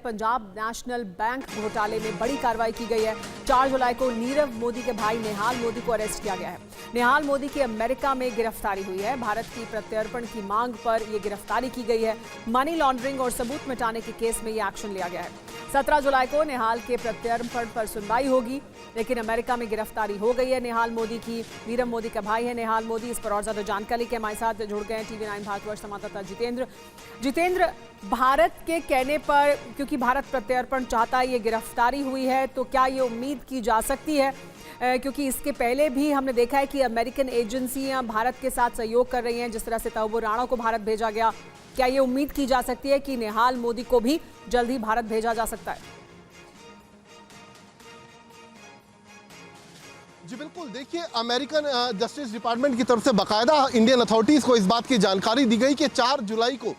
Punjab national bank घोटाले में बड़ी कार्रवाई की गई है। 4 जुलाई को नीरव मोदी के भाई नेहाल मोदी को अरेस्ट किया गया है। नेहाल मोदी की अमेरिका में गिरफ्तारी हुई है। भारत की प्रत्यर्पण की मांग पर यह गिरफ्तारी की गई है। मनी लॉन्ड्रिंग और सबूत मिटाने के केस में यह एक्शन लिया गया है। 17 जुलाई को नेहाल के प्रत्यर्पण पर सुनवाई होगी, लेकिन अमेरिका में गिरफ्तारी हो गई है नेहाल मोदी की। नीरव मोदी का भाई है नेहाल मोदी। इस पर और ज्यादा जानकारी के हमारे साथ जुड़ गए हैं TV9 भारतवर्ष संवाददाता जितेंद्र। भारत के कहने पर, क्योंकि भारत प्रत्यर्पण चाहता है, ये गिरफ्तारी हुई है, तो क्या ये उम्मीद की जा सकती है, क्योंकि इसके पहले भी हमने देखा है कि अमेरिकन एजेंसियां भारत के साथ सहयोग कर रही हैं, जिस तरह से तहव्वुर राणा को भारत भेजा गया, क्या ये उम्मीद की जा सकती है कि नेहाल मोदी को भी जल्द ही भारत भेजा जा सकता है? जी बिल्कुल, देखिए अमेरिकन जस्टिस डिपार्टमेंट की तरफ से बाकायदा इंडियन अथॉरिटीज़ को इस बात की जानकारी दी गई कि 4 जुलाई को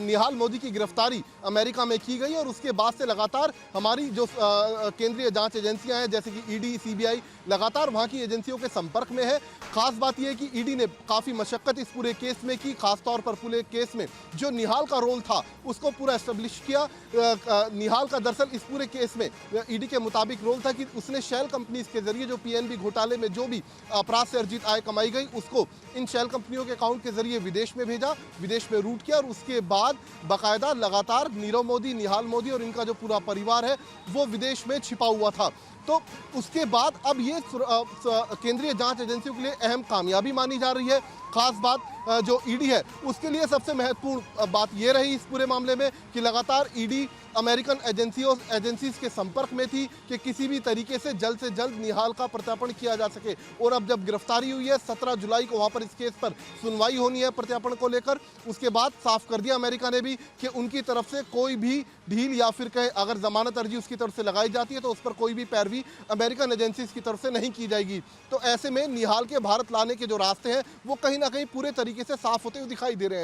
निहाल मोदी की गिरफ्तारी अमेरिका में की गई और उसके बाद से लगातार हमारी जो केंद्रीय जांच एजेंसियां हैं जैसे कि ईडी, सीबीआई, लगातार वहां की एजेंसियों के संपर्क में है। खास बात यह है कि ईडी ने काफ़ी मशक्कत इस पूरे केस में की, खासतौर पर पूरे केस में जो निहाल का रोल था उसको पूरा एस्टेब्लिश किया। निहाल का दरअसल इस पूरे केस में ईडी के मुताबिक रोल था कि उसने शेल कंपनीज के जरिए जो पीएनबी घोटाले में जो भी अपराध से अर्जित आय कमाई गई उसको इन शेल कंपनियों के अकाउंट के जरिए विदेश में भेजा, विदेश में रूट किया और उसके बाद बाकायदा लगातार नीरव मोदी, निहाल मोदी और इनका जो पूरा परिवार है वो विदेश में छिपा हुआ था। तो उसके बाद अब ये केंद्रीय जांच एजेंसियों के लिए अहम कामयाबी मानी जा रही है। खास बात जो ईडी है उसके लिए सबसे महत्वपूर्ण बात ये रही इस पूरे मामले में कि लगातार ईडी अमेरिकन एजेंसीज के संपर्क में थी कि किसी भी तरीके से जल्द निहाल का प्रत्यार्पण किया जा सके। और अब जब गिरफ्तारी हुई है 17 जुलाई को वहां पर इस केस पर सुनवाई होनी है प्रत्यार्पण को लेकर, उसके बाद साफ कर दिया अमेरिका ने भी कि उनकी तरफ से कोई भी ढील या फिर कहे अगर जमानत अर्जी उसकी तरफ से लगाई जाती है तो उस पर कोई भी पैरवी अमेरिकन एजेंसीज की तरफ से नहीं की जाएगी। तो ऐसे में निहाल के भारत लाने के जो रास्ते हैं वो कहीं ना कहीं पूरे तरीके से साफ होते हुए दिखाई दे रहे हैं।